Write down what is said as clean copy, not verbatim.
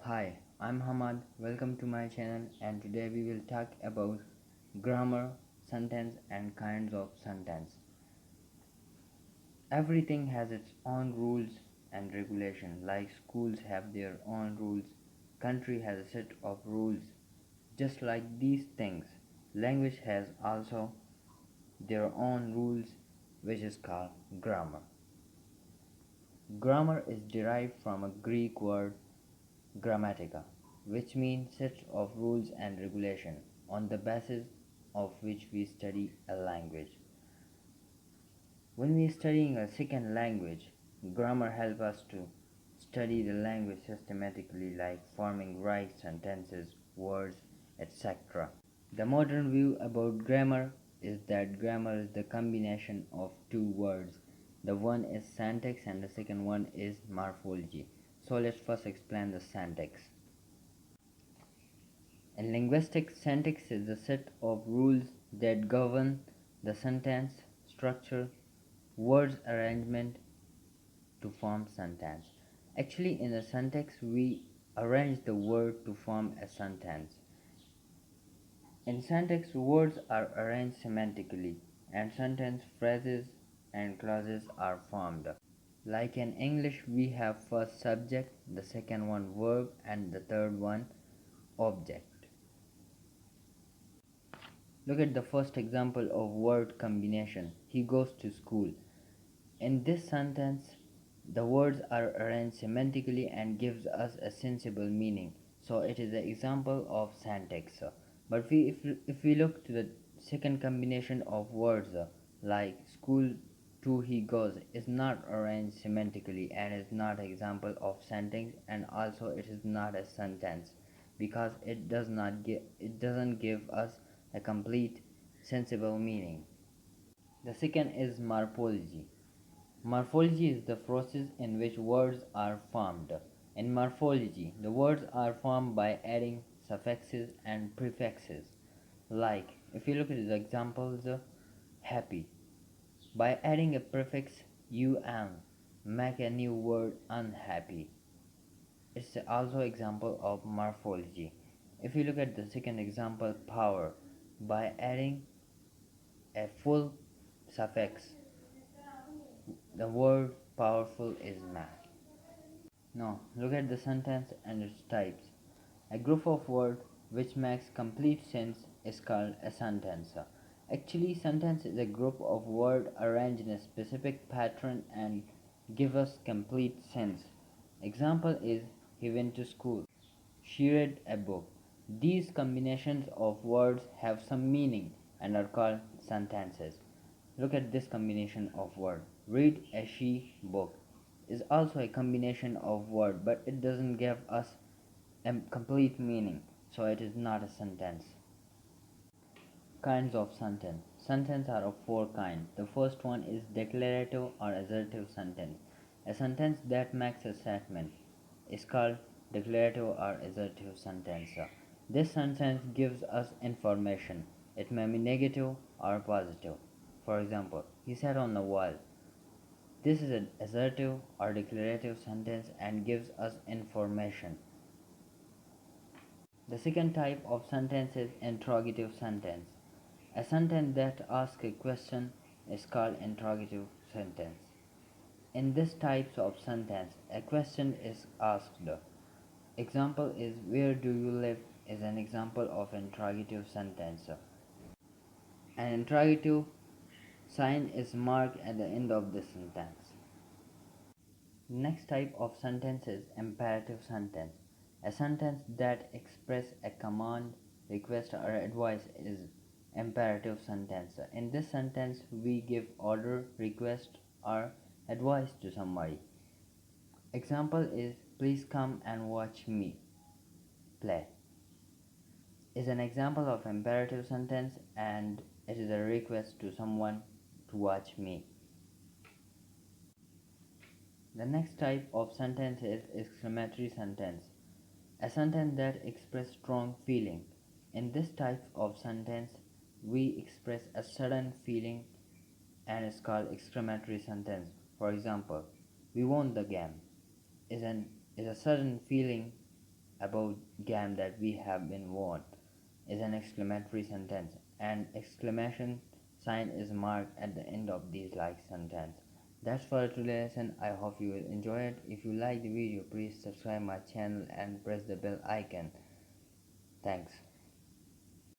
Hi, I'm Hamad. Welcome to my channel, and today we will talk about grammar, sentence and kinds of sentence. Everything has its own rules and regulation, like schools have their own rules, country has a set of rules. Just like these things, language has also their own rules, which is called grammar. Grammar is derived from a Greek word grammatica, which means set of rules and regulation on the basis of which we study a language. When we are studying a second language, grammar helps us to study the language systematically, like forming right sentences, words, etc. The modern view about grammar is that grammar is the combination of two words. The one is syntax and the second one is morphology. So let's first explain the syntax. In linguistics, syntax is a set of rules that govern the sentence structure, words arrangement to form sentence. Actually, in the syntax, we arrange the word to form a sentence. In syntax, words are arranged semantically, and sentence phrases and clauses are formed. Like in English, we have first subject, the second one verb, and the third one object. Look at the first example of word combination. He goes to school. In this sentence, the words are arranged semantically and gives us a sensible meaning. So it is an example of syntax. But if we look to the second combination of words like school to he goes is not arranged semantically and is not an example of syntax, and also it is not a sentence because it doesn't give us a complete sensible meaning. The second is morphology. Morphology is the process in which words are formed. In morphology, the words are formed by adding suffixes and prefixes. Like, if you look at the examples, happy. By adding a prefix un, make a new word unhappy. It's also example of morphology. If you look at the second example, power, by adding a full suffix, the word powerful is made. Now, look at the sentence and its types. A group of words which makes complete sense is called a sentence. Actually, sentence is a group of words arranged in a specific pattern and give us complete sense. Example is he went to school. She read a book. These combinations of words have some meaning and are called sentences. Look at this combination of words. Read a she book is also a combination of words, but it doesn't give us a complete meaning, so it is not a sentence. Kinds of sentence. Sentences are of four kinds. The first one is declarative or assertive sentence. A sentence that makes a statement is called declarative or assertive sentence. This sentence gives us information. It may be negative or positive. For example, he sat on the wall. This is an assertive or declarative sentence and gives us information. The second type of sentence is interrogative sentence. A sentence that asks a question is called interrogative sentence. In this type of sentence, a question is asked. Example is where do you live is an example of interrogative sentence. An interrogative sign is marked at the end of the sentence. Next type of sentence is imperative sentence. A sentence that expresses a command, request or advice is imperative sentence. In this sentence, we give order, request or advice to somebody. Example is please come and watch me play. Is an example of imperative sentence and it is a request to someone to watch me. The next type of sentence is exclamatory sentence, a sentence that expresses strong feeling. In this type of sentence, we express a sudden feeling and is called exclamatory sentence. For example, we won the game is a sudden feeling about game that we have been won is an exclamatory sentence. An exclamation sign is marked at the end of these like sentence. That's for today's lesson. I hope you will enjoy it. If you like the video, please subscribe my channel and press the bell icon. Thanks.